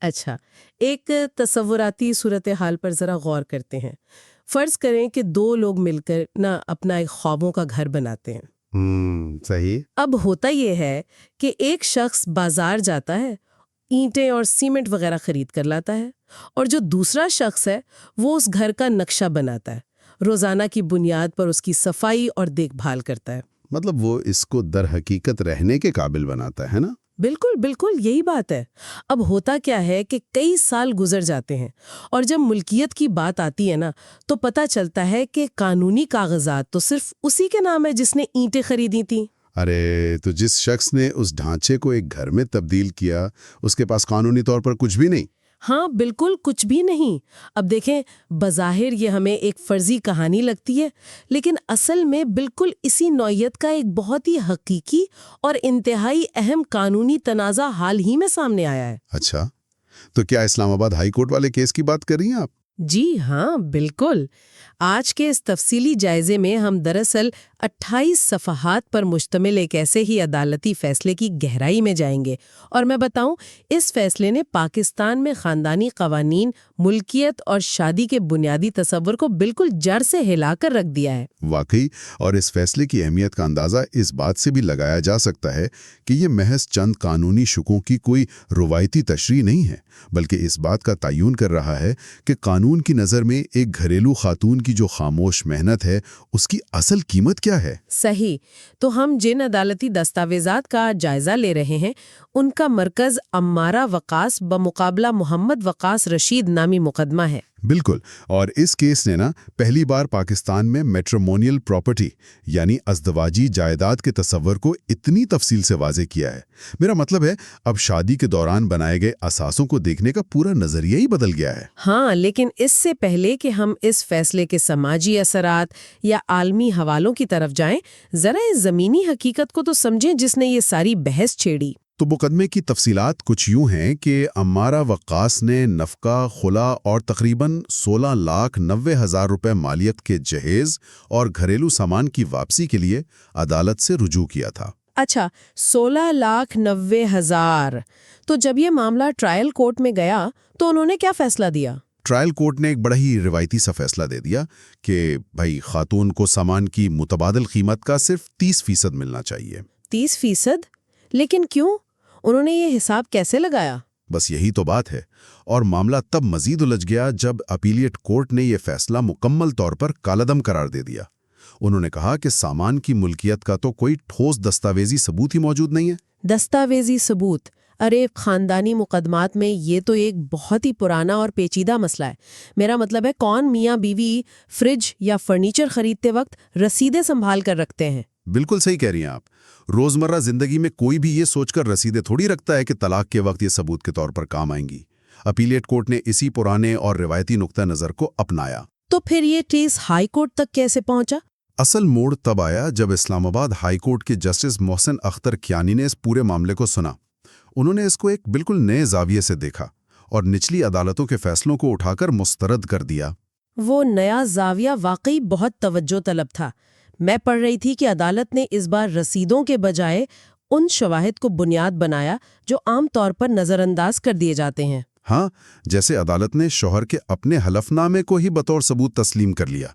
اچھا، ایک تصوراتی صورتحال پر ذرا غور کرتے ہیں۔ فرض کریں کہ دو لوگ مل کر اپنا ایک خوابوں کا گھر بناتے ہیں۔ صحیح۔ اب ہوتا یہ ہے کہ ایک شخص بازار جاتا ہے، اینٹیں اور سیمنٹ وغیرہ خرید کر لاتا ہے، اور جو دوسرا شخص ہے وہ اس گھر کا نقشہ بناتا ہے، روزانہ کی بنیاد پر اس کی صفائی اور دیکھ بھال کرتا ہے۔ مطلب وہ اس کو در حقیقت رہنے کے قابل بناتا ہے نا؟ بالکل بالکل یہی بات ہے۔ اب ہوتا کیا ہے کہ کئی سال گزر جاتے ہیں، اور جب ملکیت کی بات آتی ہے تو پتہ چلتا ہے کہ قانونی کاغذات تو صرف اسی کے نام ہے جس نے اینٹیں خریدی تھیں۔ ارے تو جس شخص نے اس ڈھانچے کو ایک گھر میں تبدیل کیا، اس کے پاس قانونی طور پر کچھ بھی نہیں؟ ہاں بالکل کچھ بھی نہیں۔ اب دیکھیں، بظاہر یہ ہمیں ایک فرضی کہانی لگتی ہے، لیکن اصل میں بالکل اسی نوعیت کا ایک بہت ہی حقیقی اور انتہائی اہم قانونی تنازع حال ہی میں سامنے آیا ہے۔ اچھا، تو کیا اسلام آباد ہائی کورٹ والے کیس کی بات کر رہی ہیں آپ؟ جی ہاں بالکل۔ آج کے اس تفصیلی جائزے میں ہم دراصل 28 صفحات پر مشتمل ایک ایسے ہی عدالتی فیصلے کی گہرائی میں جائیں گے، اور میں بتاؤں، اس فیصلے نے پاکستان میں خاندانی قوانین، ملکیت اور شادی کے بنیادی تصور کو بالکل جڑ سے ہلا کر رکھ دیا ہے۔ واقعی، اور اس فیصلے کی اہمیت کا اندازہ اس بات سے بھی لگایا جا سکتا ہے کہ یہ محض چند قانونی شقوں کی کوئی روایتی تشریح نہیں ہے، بلکہ اس بات کا تعین کر رہا ہے کہ قانون کی نظر میں ایک گھریلو خاتون کی جو خاموش محنت ہے، اس کی اصل قیمت کیا ہے۔ صحیح۔ تو ہم جن عدالتی دستاویزات کا جائزہ لے رہے ہیں، ان کا مرکز عمارہ وقاص بمقابلہ محمد وقاص رشید نامی مقدمہ ہے۔ بالکل، اور اس کیس نے پہلی بار پاکستان میں میٹریمونیل پراپرٹی یعنی ازدواجی جائیداد کے تصور کو اتنی تفصیل سے واضح کیا ہے۔ میرا مطلب ہے، اب شادی کے دوران بنائے گئے اثاثوں کو دیکھنے کا پورا نظریہ ہی بدل گیا ہے۔ ہاں، لیکن اس سے پہلے کہ ہم اس فیصلے کے سماجی اثرات یا عالمی حوالوں کی طرف جائیں، ذرا اس زمینی حقیقت کو تو سمجھیں جس نے یہ ساری بحث چھیڑی۔ تو مقدمے کی تفصیلات کچھ یوں ہیں کہ عمارہ وقاص نے نفقہ، خلا اور تقریباً 16,90,000 روپے مالیت کے جہیز اور گھریلو سامان کی واپسی کے لیے عدالت سے رجوع کیا تھا۔ اچھا، 16,90,000۔ تو جب یہ معاملہ ٹرائل کورٹ میں گیا تو انہوں نے کیا فیصلہ دیا؟ ٹرائل کورٹ نے ایک بڑا ہی روایتی سا فیصلہ دے دیا کہ بھائی خاتون کو سامان کی متبادل قیمت کا صرف 30% ملنا چاہیے۔ 30%؟ لیکن کیوں؟ انہوں نے یہ حساب کیسے لگایا؟ بس یہی تو بات ہے، اور معاملہ تب مزید الجھ گیا جب اپیلیٹ کورٹ نے یہ فیصلہ مکمل طور پر کالعدم قرار دے دیا۔ انہوں نے کہا کہ سامان کی ملکیت کا تو کوئی ٹھوس دستاویزی ثبوت ہی موجود نہیں ہے۔ دستاویزی ثبوت؟ ارے، خاندانی مقدمات میں یہ تو ایک بہت ہی پرانا اور پیچیدہ مسئلہ ہے۔ میرا مطلب ہے، کون میاں بیوی فریج یا فرنیچر خریدتے وقت رسیدیں سنبھال کر رکھتے ہیں؟ بالکل صحیح کہہ رہی ہیں آپ۔ روزمرہ زندگی میں کوئی بھی یہ سوچ کر رسیدیں تھوڑی رکھتا ہے کہ طلاق کے وقت یہ ثبوت کے طور پر کام آئیں گی۔ اپیلیٹ کورٹ نے اسی پرانے اور روایتی نقطہ نظر کو اپنایا۔ تو پھر یہ کیس ہائی کورٹ تک کیسے پہنچا؟ اصل موڑ تب آیا جب اسلام آباد ہائی کورٹ کے جسٹس محسن اختر کیانی نے اس پورے معاملے کو سنا۔ انہوں نے اس کو ایک بالکل نئے زاویے سے دیکھا اور نچلی عدالتوں کے فیصلوں کو اٹھا کر مسترد کر دیا۔ وہ نیا زاویہ واقعی بہت توجہ طلب تھا۔ میں پڑھ رہی تھی کہ عدالت نے اس بار رسیدوں کے بجائے ان شواہد کو بنیاد بنایا جو عام طور پر نظر انداز کر دیے جاتے ہیں۔ ہاں، جیسے عدالت نے شوہر کے اپنے حلف نامے کو ہی بطور ثبوت تسلیم کر لیا،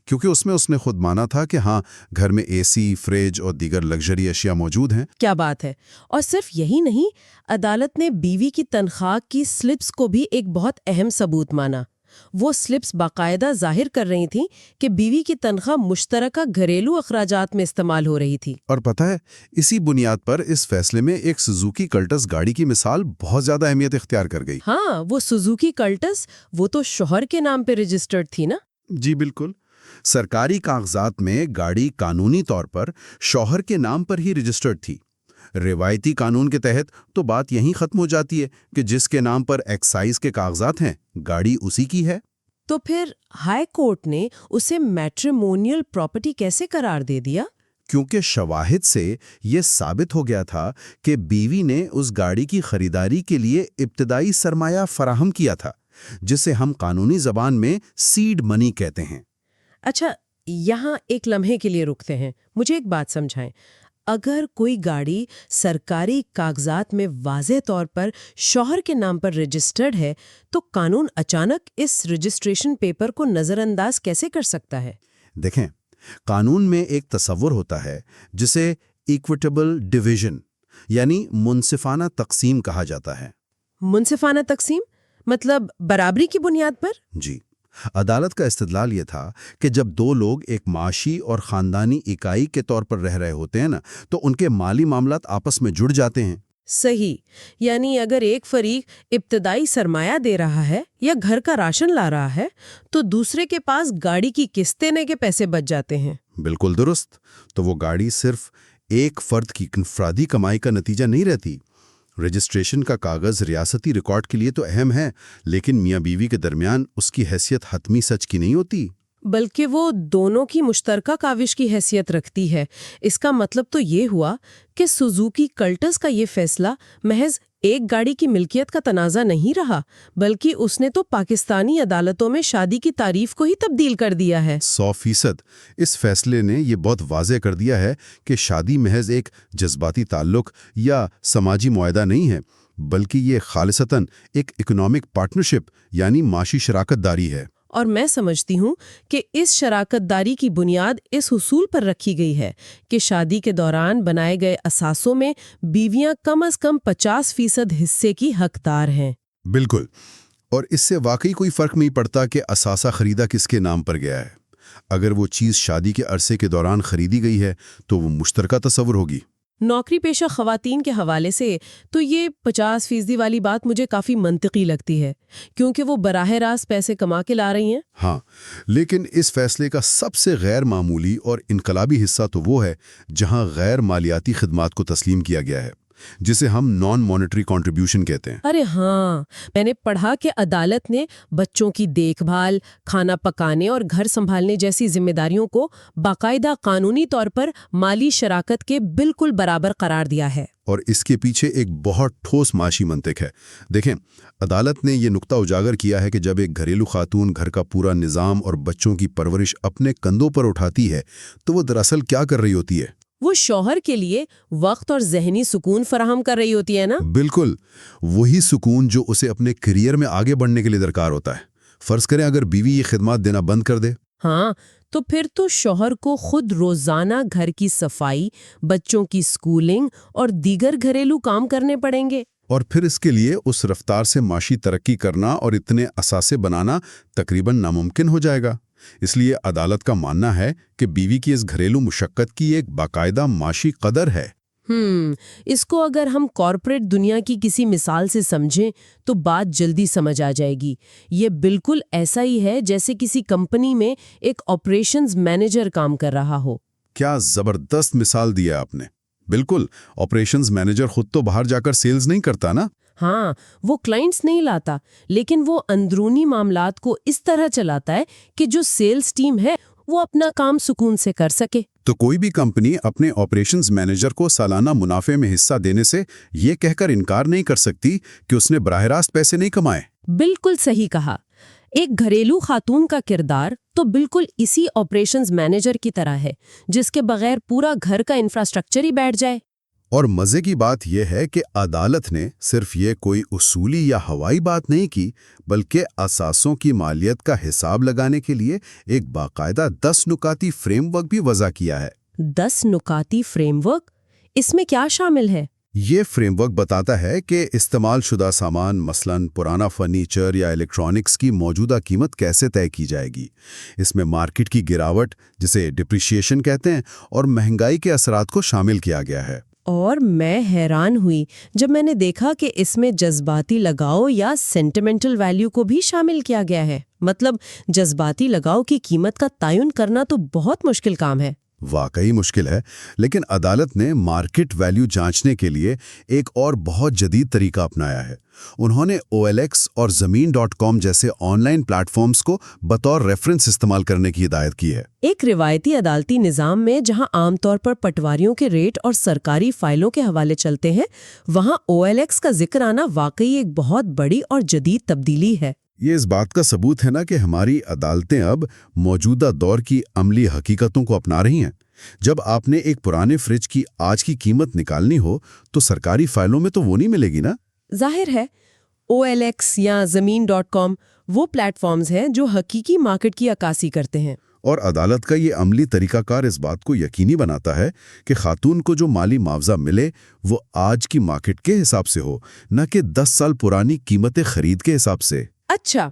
کیونکہ اس نے خود مانا تھا کہ ہاں، گھر میں اے سی، فریج اور دیگر لگژری اشیاء موجود ہیں۔ کیا بات ہے! اور صرف یہی نہیں، عدالت نے بیوی کی تنخواہ کی سلپس کو بھی ایک بہت اہم ثبوت مانا۔ وہ سلپس باقاعدہ ظاہر کر رہی تھیں کہ بیوی کی تنخواہ مشترکہ گھریلو اخراجات میں استعمال ہو رہی تھی۔ اور پتہ ہے، اسی بنیاد پر اس فیصلے میں ایک سوزوکی کلٹس گاڑی کی مثال بہت زیادہ اہمیت اختیار کر گئی۔ ہاں، وہ سوزوکی کلٹس، وہ تو شوہر کے نام پہ رجسٹرڈ تھی نا؟ جی بالکل۔ سرکاری کاغذات میں گاڑی قانونی طور پر شوہر کے نام پر ہی رجسٹرڈ تھی۔ روایتی قانون کے تحت تو بات یہیں ختم ہو جاتی ہے کہ جس کے نام پر ایکسائز کے کاغذات ہیں، گاڑی اسی کی ہے۔ تو پھر ہائی کورٹ نے اسے میٹریمونیل پراپرٹی کیسے قرار دے دیا؟ کیونکہ شواہد سے یہ ثابت ہو گیا تھا کہ بیوی نے اس گاڑی کی خریداری کے لیے ابتدائی سرمایہ فراہم کیا تھا، جسے ہم قانونی زبان میں سیڈ منی کہتے ہیں۔ اچھا، یہاں ایک لمحے کے لیے رکتے ہیں، مجھے ایک بات سمجھائیں۔ اگر کوئی گاڑی سرکاری کاغذات میں واضح طور پر شوہر کے نام پر رجسٹرڈ ہے تو قانون اچانک اس رجسٹریشن پیپر کو نظر انداز کیسے کر سکتا ہے؟ دیکھیں، قانون میں ایک تصور ہوتا ہے جسے ایکویٹیبل ڈویژن یعنی منصفانہ تقسیم کہا جاتا ہے۔ منصفانہ تقسیم مطلب برابری کی بنیاد پر؟ جی، عدالت کا استدلال یہ تھا کہ جب دو لوگ ایک معاشی اور خاندانی اکائی کے طور پر رہ رہے ہوتے ہیں نا، تو ان کے مالی معاملات آپس میں جڑ جاتے ہیں۔ صحیح، یعنی اگر ایک فریق ابتدائی سرمایہ دے رہا ہے یا گھر کا راشن لا رہا ہے تو دوسرے کے پاس گاڑی کی قسط دینے کے پیسے بچ جاتے ہیں۔ بالکل درست۔ تو وہ گاڑی صرف ایک فرد کی انفرادی کمائی کا نتیجہ نہیں رہتی۔ رجسٹریشن کا کاغذ ریاستی ریکارڈ کے لیے تو اہم ہے، لیکن میاں بیوی کے درمیان اس کی حیثیت حتمی سچ کی نہیں ہوتی، بلکہ وہ دونوں کی مشترکہ کاوش کی حیثیت رکھتی ہے۔ اس کا مطلب تو یہ ہوا کہ سوزوکی کلٹس کا یہ فیصلہ محض ایک گاڑی کی ملکیت کا تنازع نہیں رہا، بلکہ اس نے تو پاکستانی عدالتوں میں شادی کی تعریف کو ہی تبدیل کر دیا ہے۔ 100%۔ اس فیصلے نے یہ بہت واضح کر دیا ہے کہ شادی محض ایک جذباتی تعلق یا سماجی معاہدہ نہیں ہے، بلکہ یہ خالصتاً ایک اکنامک پارٹنرشپ یعنی معاشی شراکت داری ہے۔ اور میں سمجھتی ہوں کہ اس شراکت داری کی بنیاد اس حصول پر رکھی گئی ہے کہ شادی کے دوران بنائے گئے اثاثوں میں بیویاں کم از کم 50% حصے کی حقدار ہیں۔ بالکل، اور اس سے واقعی کوئی فرق نہیں پڑتا کہ اثاثہ خریدا کس کے نام پر گیا ہے۔ اگر وہ چیز شادی کے عرصے کے دوران خریدی گئی ہے تو وہ مشترکہ تصور ہوگی۔ نوکری پیشہ خواتین کے حوالے سے تو یہ 50% والی بات مجھے کافی منطقی لگتی ہے، کیونکہ وہ براہ راست پیسے کما کے لا رہی ہیں۔ ہاں، لیکن اس فیصلے کا سب سے غیر معمولی اور انقلابی حصہ تو وہ ہے جہاں غیر مالیاتی خدمات کو تسلیم کیا گیا ہے، جسے ہم نان مانیٹری کنٹریبیوشن کہتے ہیں۔ ارے ہاں، میں نے پڑھا کہ عدالت نے بچوں کی دیکھ بھال، کھانا پکانے اور گھر سنبھالنے جیسی ذمہ داریوں کو باقاعدہ قانونی طور پر مالی شراکت کے بالکل برابر قرار دیا ہے۔ اور اس کے پیچھے ایک بہت ٹھوس معاشی منطق ہے۔ دیکھیں، عدالت نے یہ نقطہ اجاگر کیا ہے کہ جب ایک گھریلو خاتون گھر کا پورا نظام اور بچوں کی پرورش اپنے کندھوں پر اٹھاتی ہے تو وہ دراصل کیا کر رہی ہوتی ہے؟ وہ شوہر کے لیے وقت اور ذہنی سکون فراہم کر رہی ہوتی ہے نا؟ بالکل، وہی سکون جو اسے اپنے کیریئر میں آگے بڑھنے کے لیے درکار ہوتا ہے۔ فرض کریں اگر بیوی یہ خدمات دینا بند کر دے، ہاں، تو پھر تو شوہر کو خود روزانہ گھر کی صفائی، بچوں کی سکولنگ اور دیگر گھریلو کام کرنے پڑیں گے۔ اور پھر اس کے لیے اس رفتار سے معاشی ترقی کرنا اور اتنے اثاثے بنانا تقریباً ناممکن ہو جائے گا۔ اس لیے عدالت کا ماننا ہے کہ بیوی کی اس گھریلو مشقت کی ایک باقاعدہ معاشی قدر ہے۔ اس کو اگر ہم کارپوریٹ دنیا کی کسی مثال سے سمجھیں تو بات جلدی سمجھ آ جائے گی۔ یہ بالکل ایسا ہی ہے جیسے کسی کمپنی میں ایک آپریشنز مینیجر کام کر رہا ہو۔ کیا زبردست مثال دیا آپ نے۔ بالکل، آپریشنز مینیجر خود تو باہر جا کر سیلز نہیں کرتا نا۔ ہاں، وہ کلائنٹس نہیں لاتا، لیکن وہ اندرونی معاملات کو اس طرح چلاتا ہے کہ جو سیلز ٹیم ہے وہ اپنا کام سکون سے کر سکے۔ تو کوئی بھی کمپنی اپنے آپریشنز مینیجر کو سالانہ منافع میں حصہ دینے سے یہ کہہ کر انکار نہیں کر سکتی کہ اس نے براہ راست پیسے نہیں کمائے۔ بالکل صحیح کہا۔ ایک گھریلو خاتون کا کردار تو بالکل اسی آپریشنز مینیجر کی طرح ہے جس کے بغیر پورا گھر کا انفراسٹرکچر ہی بیٹھ جائے۔ اور مزے کی بات یہ ہے کہ عدالت نے صرف یہ کوئی اصولی یا ہوائی بات نہیں کی، بلکہ اثاثوں کی مالیت کا حساب لگانے کے لیے ایک باقاعدہ 10 نکاتی فریم ورک بھی وضع کیا ہے۔ 10 نکاتی فریم ورک؟ اس میں کیا شامل ہے؟ یہ فریم ورک بتاتا ہے کہ استعمال شدہ سامان مثلاً پرانا فرنیچر یا الیکٹرانکس کی موجودہ قیمت کیسے طے کی جائے گی۔ اس میں مارکیٹ کی گراوٹ، جسے ڈپریشیشن کہتے ہیں، اور مہنگائی کے اثرات کو شامل کیا گیا ہے۔ اور میں حیران ہوئی جب میں نے دیکھا کہ اس میں جذباتی لگاؤ یا سینٹیمنٹل ویلیو کو بھی شامل کیا گیا ہے۔ مطلب جذباتی لگاؤ کی قیمت کا تعین کرنا تو بہت مشکل کام ہے۔ واقعی مشکل ہے، لیکن عدالت نے مارکیٹ ویلیو جانچنے کے لیے ایک اور بہت جدید طریقہ اپنایا ہے۔ انہوں نے OLX اور زمین.com جیسے آن لائن پلیٹ فارمز کو بطور ریفرنس استعمال کرنے کی ہدایت کی ہے۔ ایک روایتی عدالتی نظام میں جہاں عام طور پر پٹواریوں کے ریٹ اور سرکاری فائلوں کے حوالے چلتے ہیں، وہاں OLX کا ذکر آنا واقعی ایک بہت بڑی اور جدید تبدیلی ہے۔ یہ اس بات کا ثبوت ہے نا کہ ہماری عدالتیں اب موجودہ دور کی عملی حقیقتوں کو اپنا رہی ہیں۔ جب آپ نے ایک پرانے فریج کی آج کی قیمت نکالنی ہو تو سرکاری فائلوں میں تو وہ نہیں ملے گی نا۔ ظاہر ہے OLX یا زمین.com وہ پلیٹ فارمز ہیں جو حقیقی مارکیٹ کی عکاسی کرتے ہیں۔ اور عدالت کا یہ عملی طریقہ کار اس بات کو یقینی بناتا ہے کہ خاتون کو جو مالی معاوضہ ملے وہ آج کی مارکیٹ کے حساب سے ہو، نہ کہ 10 سال پرانی قیمت خرید کے حساب سے۔ اچھا،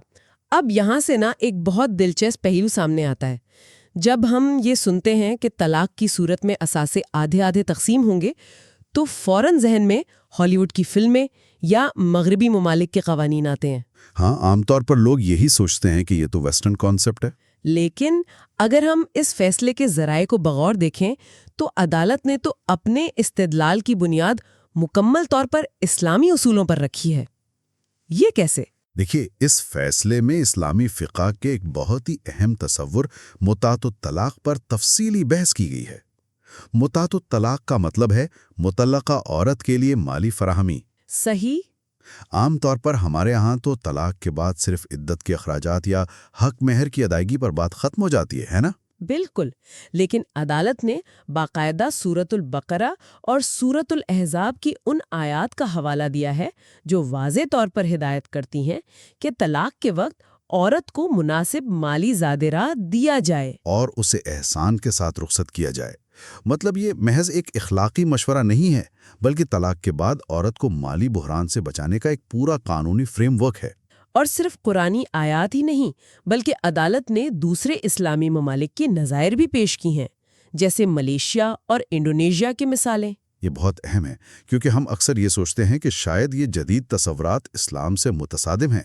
اب یہاں سے نا ایک بہت دلچسپ پہلو سامنے آتا ہے۔ جب ہم یہ سنتے ہیں کہ طلاق کی صورت میں اثاثے آدھے آدھے تقسیم ہوں گے تو فوراً ذہن میں ہالی ووڈ کی فلمیں یا مغربی ممالک کے قوانین آتے ہیں۔ ہاں، عام طور پر لوگ یہی سوچتے ہیں کہ یہ تو ویسٹرن کانسیپٹ ہے۔ لیکن اگر ہم اس فیصلے کے ذرائع کو بغور دیکھیں تو عدالت نے تو اپنے استدلال کی بنیاد مکمل طور پر اسلامی اصولوں پر رکھی ہے۔ یہ کیسے؟ دیکھیے، اس فیصلے میں اسلامی فقہ کے ایک بہت ہی اہم تصور متعۃ الطلاق پر تفصیلی بحث کی گئی ہے۔ متعۃ الطلاق کا مطلب ہے مطلقہ عورت کے لیے مالی فراہمی۔ صحیح۔ عام طور پر ہمارے ہاں تو طلاق کے بعد صرف عدت کے اخراجات یا حق مہر کی ادائیگی پر بات ختم ہو جاتی ہے نا؟ بالکل، لیکن عدالت نے باقاعدہ سورۃ البقرہ اور سورۃ الاحزاب کی ان آیات کا حوالہ دیا ہے جو واضح طور پر ہدایت کرتی ہیں کہ طلاق کے وقت عورت کو مناسب مالی زادرہ دیا جائے اور اسے احسان کے ساتھ رخصت کیا جائے۔ مطلب یہ محض ایک اخلاقی مشورہ نہیں ہے، بلکہ طلاق کے بعد عورت کو مالی بحران سے بچانے کا ایک پورا قانونی فریم ورک ہے۔ اور صرف قرآنی آیات ہی نہیں بلکہ عدالت نے دوسرے اسلامی ممالک کی نظائر بھی پیش کی ہیں، جیسے ملیشیا اور انڈونیشیا کی مثالیں۔ یہ بہت اہم ہے کیونکہ ہم اکثر یہ سوچتے ہیں کہ شاید یہ جدید تصورات اسلام سے متصادم ہیں،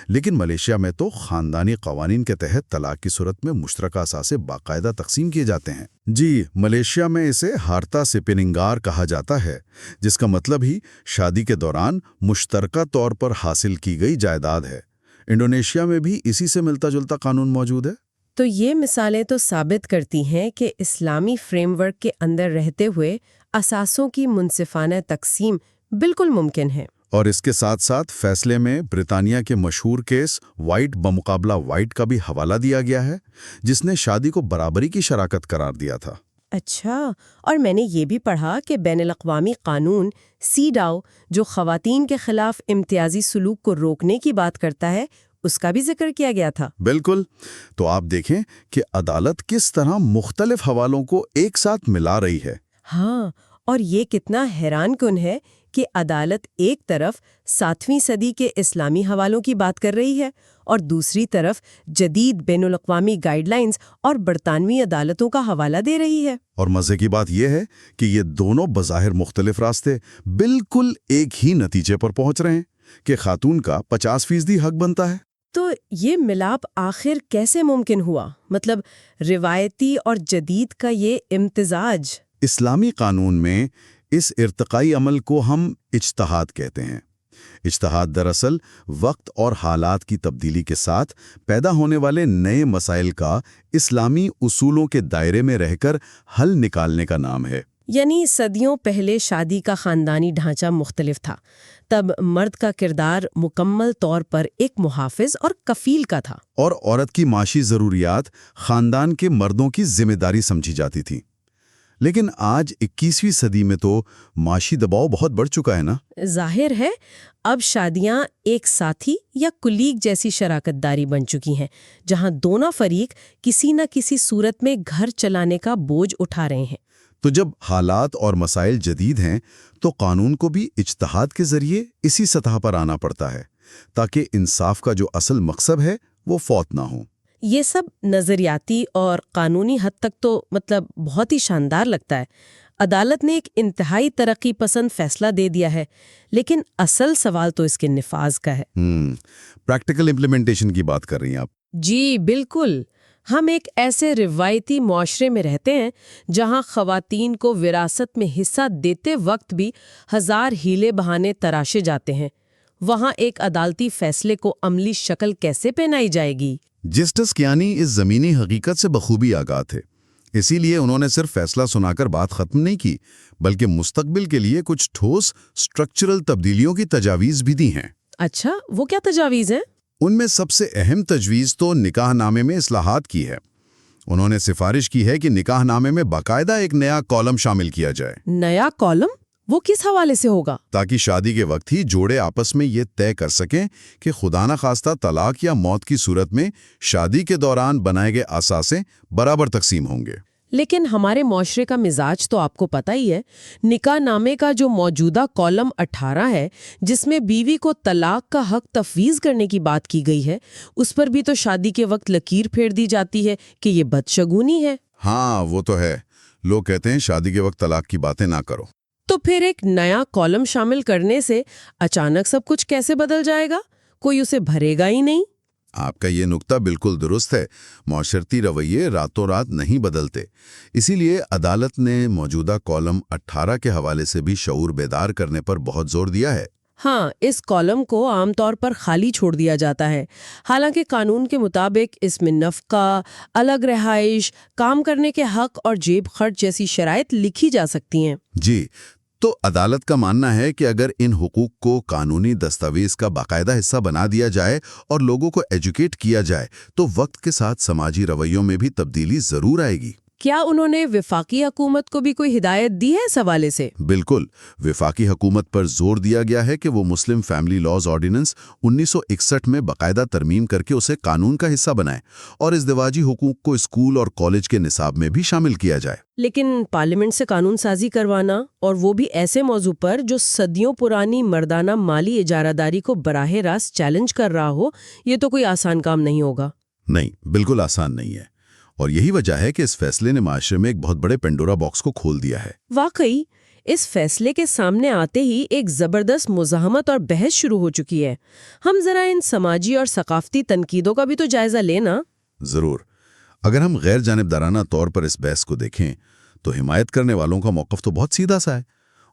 لیکن ملیشیا میں تو خاندانی قوانین کے تحت طلاق کی صورت میں مشترکہ اثاثے باقاعدہ تقسیم کیے جاتے ہیں۔ جی، ملیشیا میں اسے ہارتا سپننگار کہا جاتا ہے، جس کا مطلب ہی شادی کے دوران مشترکہ طور پر حاصل کی گئی جائیداد ہے۔ انڈونیشیا میں بھی اسی سے ملتا جلتا قانون موجود ہے۔ تو یہ مثالیں تو ثابت کرتی ہیں کہ اسلامی فریم ورک کے اندر رہتے ہوئے اثاثوں کی منصفانہ تقسیم بالکل ممکن ہے۔ اور اس کے ساتھ ساتھ فیصلے میں برطانیہ کے مشہور کیس وائٹ بمقابلہ وائٹ کا بھی حوالہ دیا گیا ہے، جس نے شادی کو برابری کی شراکت قرار دیا تھا۔ اچھا، اور میں نے یہ بھی پڑھا کہ بین الاقوامی قانون CEDAW جو خواتین کے خلاف امتیازی سلوک کو روکنے کی بات کرتا ہے، اس کا بھی ذکر کیا گیا تھا۔ بالکل، تو آپ دیکھیں کہ عدالت کس طرح مختلف حوالوں کو ایک ساتھ ملا رہی ہے۔ ہاں، اور یہ کتنا حیران کن ہے کہ عدالت ایک طرف 7ویں صدی کے اسلامی حوالوں کی بات کر رہی ہے اور دوسری طرف جدید بین الاقوامی گائیڈ لائنز اور برطانوی عدالتوں کا حوالہ دے رہی ہے۔ اور مزے کی بات یہ ہے کہ یہ دونوں بظاہر مختلف راستے بالکل ایک ہی نتیجے پر پہنچ رہے ہیں کہ خاتون کا 50% حق بنتا ہے۔ تو یہ ملاپ آخر کیسے ممکن ہوا؟ مطلب روایتی اور جدید کا یہ امتزاج۔ اسلامی قانون میں اس ارتقائی عمل کو ہم اجتہاد کہتے ہیں۔ اجتہاد دراصل وقت اور حالات کی تبدیلی کے ساتھ پیدا ہونے والے نئے مسائل کا اسلامی اصولوں کے دائرے میں رہ کر حل نکالنے کا نام ہے۔ یعنی صدیوں پہلے شادی کا خاندانی ڈھانچہ مختلف تھا، تب مرد کا کردار مکمل طور پر ایک محافظ اور کفیل کا تھا، اور عورت کی معاشی ضروریات خاندان کے مردوں کی ذمہ داری سمجھی جاتی تھیں۔ لیکن آج 21ویں صدی میں تو معاشی دباؤ بہت بڑھ چکا ہے نا۔ ظاہر ہے اب شادیاں ایک ساتھی یا کلیگ جیسی شراکت داری بن چکی ہیں، جہاں دونوں فریق کسی نہ کسی صورت میں گھر چلانے کا بوجھ اٹھا رہے ہیں۔ تو جب حالات اور مسائل جدید ہیں تو قانون کو بھی اجتہاد کے ذریعے اسی سطح پر آنا پڑتا ہے تاکہ انصاف کا جو اصل مقصد ہے وہ فوت نہ ہو۔ یہ سب نظریاتی اور قانونی حد تک تو بہت ہی شاندار لگتا ہے۔ عدالت نے ایک انتہائی ترقی پسند فیصلہ دے دیا ہے، لیکن اصل سوال تو اس کے نفاذ کا ہے۔ پریکٹیکل امپلیمنٹیشن کی بات کر رہی ہیں آپ؟ جی بالکل، ہم ایک ایسے روایتی معاشرے میں رہتے ہیں جہاں خواتین کو وراثت میں حصہ دیتے وقت بھی ہزار ہیلے بہانے تراشے جاتے ہیں۔ وہاں ایک عدالتی فیصلے کو عملی شکل کیسے پہنائی جائے گی؟ جسٹس کیانی اس زمینی حقیقت سے بخوبی آگاہ تھے، اسی لیے انہوں نے صرف فیصلہ سنا کر بات ختم نہیں کی، بلکہ مستقبل کے لیے کچھ ٹھوس سٹرکچرل تبدیلیوں کی تجاویز بھی دی ہیں۔ اچھا، وہ کیا تجاویز ہیں؟ ان میں سب سے اہم تجویز تو نکاح نامے میں اصلاحات کی ہے۔ انہوں نے سفارش کی ہے کہ نکاح نامے میں باقاعدہ ایک نیا کالم شامل کیا جائے۔ نیا کالم؟ وہ کس حوالے سے ہوگا؟ تاکہ شادی کے وقت ہی جوڑے آپس میں یہ طے کر سکیں کہ خدا نخواستہ طلاق یا موت کی صورت میں شادی کے دوران بنائے گئے اثاثے برابر تقسیم ہوں گے۔ لیکن ہمارے معاشرے کا مزاج تو آپ کو پتہ ہی ہے۔ نکاح نامے کا جو موجودہ کالم 18 ہے، جس میں بیوی کو طلاق کا حق تفویض کرنے کی بات کی گئی ہے، اس پر بھی تو شادی کے وقت لکیر پھیر دی جاتی ہے کہ یہ بدشگونی ہے۔ ہاں وہ تو ہے، لوگ کہتے ہیں شادی کے وقت طلاق کی باتیں نہ کرو۔ تو پھر ایک نیا کالم شامل کرنے سے اچانک سب کچھ کیسے بدل جائے گا؟ کوئی اسے بھرے گا ہی نہیں۔ آپ کا یہ نقطہ بالکل درست ہے، معاشرتی رویے راتوں رات نہیں بدلتے۔ اسی لیے عدالت نے موجودہ کالم 18 کے حوالے سے بھی شعور بیدار کرنے پر بہت زور دیا ہے۔ ہاں، اس کالم کو عام طور پر خالی چھوڑ دیا جاتا ہے، حالانکہ قانون کے مطابق اس میں نفقہ، الگ رہائش، کام کرنے کے حق اور جیب خرچ جیسی شرائط لکھی جا سکتی ہیں۔ جی، تو عدالت کا ماننا ہے کہ اگر ان حقوق کو قانونی دستاویز کا باقاعدہ حصہ بنا دیا جائے اور لوگوں کو ایجوکیٹ کیا جائے تو وقت کے ساتھ سماجی رویوں میں بھی تبدیلی ضرور آئے گی۔ کیا انہوں نے وفاقی حکومت کو بھی کوئی ہدایت دی ہے اس حوالے سے؟ بالکل، وفاقی حکومت پر زور دیا گیا ہے کہ وہ مسلم فیملی لاز آرڈیننس 1961 میں باقاعدہ ترمیم کر کے اسے قانون کا حصہ بنائے اور ازدواجی حقوق کو اسکول اور کالج کے نصاب میں بھی شامل کیا جائے۔ لیکن پارلیمنٹ سے قانون سازی کروانا، اور وہ بھی ایسے موضوع پر جو صدیوں پرانی مردانہ مالی اجارہ داری کو براہ راست چیلنج کر رہا ہو، یہ تو کوئی آسان کام نہیں ہوگا۔ نہیں، بالکل آسان نہیں ہے، اور یہی وجہ ہے کہ اس فیصلے نے معاشرے میں ایک بہت بڑے پینڈورا باکس کو کھول دیا ہے۔ واقعی اس فیصلے کے سامنے آتے ہی ایک زبردست مزاحمت اور بحث شروع ہو چکی ہے۔ ہم ذرا ان سماجی اور ثقافتی تنقیدوں کا بھی تو جائزہ لینا۔ ضرور۔ اگر ہم غیر جانبدارانہ طور پر اس بحث کو دیکھیں تو حمایت کرنے والوں کا موقف تو بہت سیدھا سا ہے۔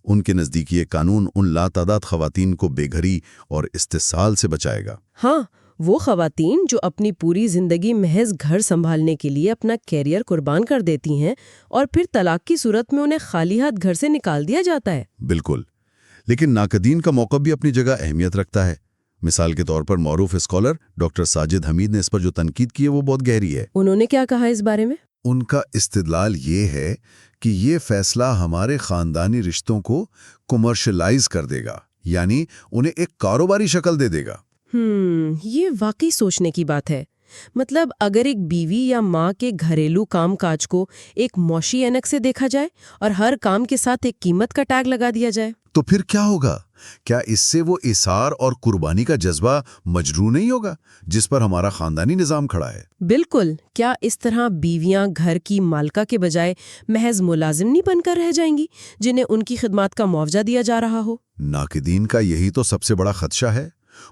ان کے نزدیک یہ قانون ان لاتعداد خواتین کو بے گھری اور استحصال سے بچائے گا۔ ہاں، وہ خواتین جو اپنی پوری زندگی محض گھر سنبھالنے کے لیے اپنا کیریئر قربان کر دیتی ہیں، اور پھر طلاق کی صورت میں انہیں خالی ہاتھ گھر سے نکال دیا جاتا ہے۔ بالکل، لیکن ناقدین کا موقف بھی اپنی جگہ اہمیت رکھتا ہے۔ مثال کے طور پر معروف اسکالر ڈاکٹر ساجد حمید نے اس پر جو تنقید کی ہے وہ بہت گہری ہے۔ انہوں نے کیا کہا اس بارے میں؟ ان کا استدلال یہ ہے کہ یہ فیصلہ ہمارے خاندانی رشتوں کو کمرشلائز کر دے گا، یعنی انہیں ایک کاروباری شکل دے گا۔ یہ واقعی سوچنے کی بات ہے۔ مطلب اگر ایک بیوی یا ماں کے گھریلو کام کاج کو ایک معاشی اینک سے دیکھا جائے اور ہر کام کے ساتھ ایک قیمت کا ٹیگ لگا دیا جائے تو پھر کیا ہوگا؟ کیا اس سے وہ اثار اور قربانی کا جذبہ مجروح نہیں ہوگا جس پر ہمارا خاندانی نظام کھڑا ہے؟ بالکل۔ کیا اس طرح بیویاں گھر کی مالکہ کے بجائے محض ملازمنی بن کر رہ جائیں گی جنہیں ان کی خدمات کا معاوضہ دیا جا رہا ہو؟ ناقدین کا یہی تو سب سے بڑا خدشہ ہے۔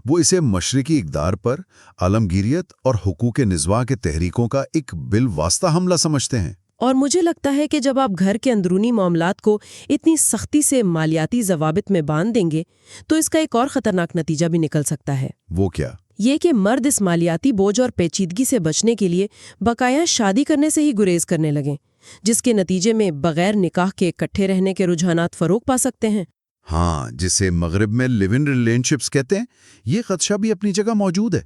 وہ اسے مشرقی اقدار پر عالمگیریت اور حقوق نزواں کے تحریکوں کا ایک بالواسطہ حملہ سمجھتے ہیں۔ اور مجھے لگتا ہے کہ جب آپ گھر کے اندرونی معاملات کو اتنی سختی سے مالیاتی ضوابط میں باندھ دیں گے تو اس کا ایک اور خطرناک نتیجہ بھی نکل سکتا ہے۔ وہ کیا؟ یہ کہ مرد اس مالیاتی بوجھ اور پیچیدگی سے بچنے کے لیے بقایا شادی کرنے سے ہی گریز کرنے لگیں، جس کے نتیجے میں بغیر نکاح کے اکٹھے رہنے کے رجحانات فروغ پا سکتے ہیں۔ ہاں، جسے مغرب میں لیو ان ریلیشنشپس کہتے ہیں۔ یہ خدشہ بھی اپنی جگہ موجود ہے،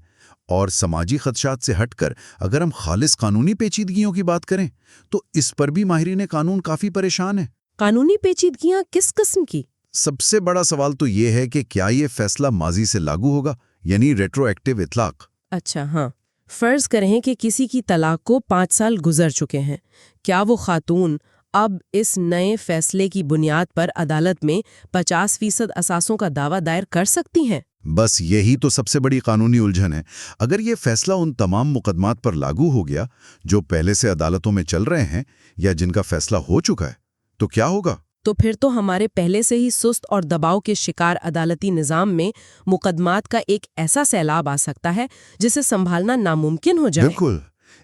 اور سماجی خدشات سے ہٹ کر اگر ہم خالص قانونی پیچیدگیوں کی بات کریں تو اس پر بھی ماہرین قانون کافی پریشان ہیں۔ قانونی پیچیدگیاں کس قسم کی؟ سب سے بڑا سوال تو یہ ہے کہ کیا یہ فیصلہ ماضی سے لاگو ہوگا، یعنی ریٹرو ایکٹیو اطلاق۔ اچھا، ہاں، فرض کریں کہ کسی کی طلاق کو 5 سال گزر چکے ہیں، کیا وہ خاتون اب اس نئے فیصلے کی بنیاد پر عدالت میں 50% اثاثوں کا دعویٰ دائر کر سکتی ہیں؟ بس یہی تو سب سے بڑی قانونی الجھن ہے۔ اگر یہ فیصلہ ان تمام مقدمات پر لاگو ہو گیا جو پہلے سے عدالتوں میں چل رہے ہیں یا جن کا فیصلہ ہو چکا ہے، تو کیا ہوگا؟ تو پھر تو ہمارے پہلے سے ہی سست اور دباؤ کے شکار عدالتی نظام میں مقدمات کا ایک ایسا سیلاب آ سکتا ہے جسے سنبھالنا ناممکن ہو جائے۔ بالکل۔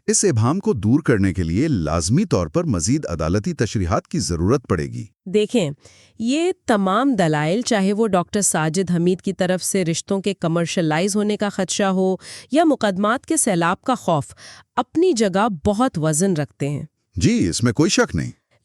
اس ابہام کو دور کرنے کے لیے لازمی طور پر مزید عدالتی تشریحات کی ضرورت پڑے گی۔ دیکھیں، یہ تمام دلائل، چاہے وہ ڈاکٹر ساجد حمید کی طرف سے رشتوں کے کمرشلائز ہونے کا خدشہ ہو یا مقدمات کے سیلاب کا خوف، اپنی جگہ بہت وزن رکھتے ہیں۔ جی، اس میں کوئی شک نہیں۔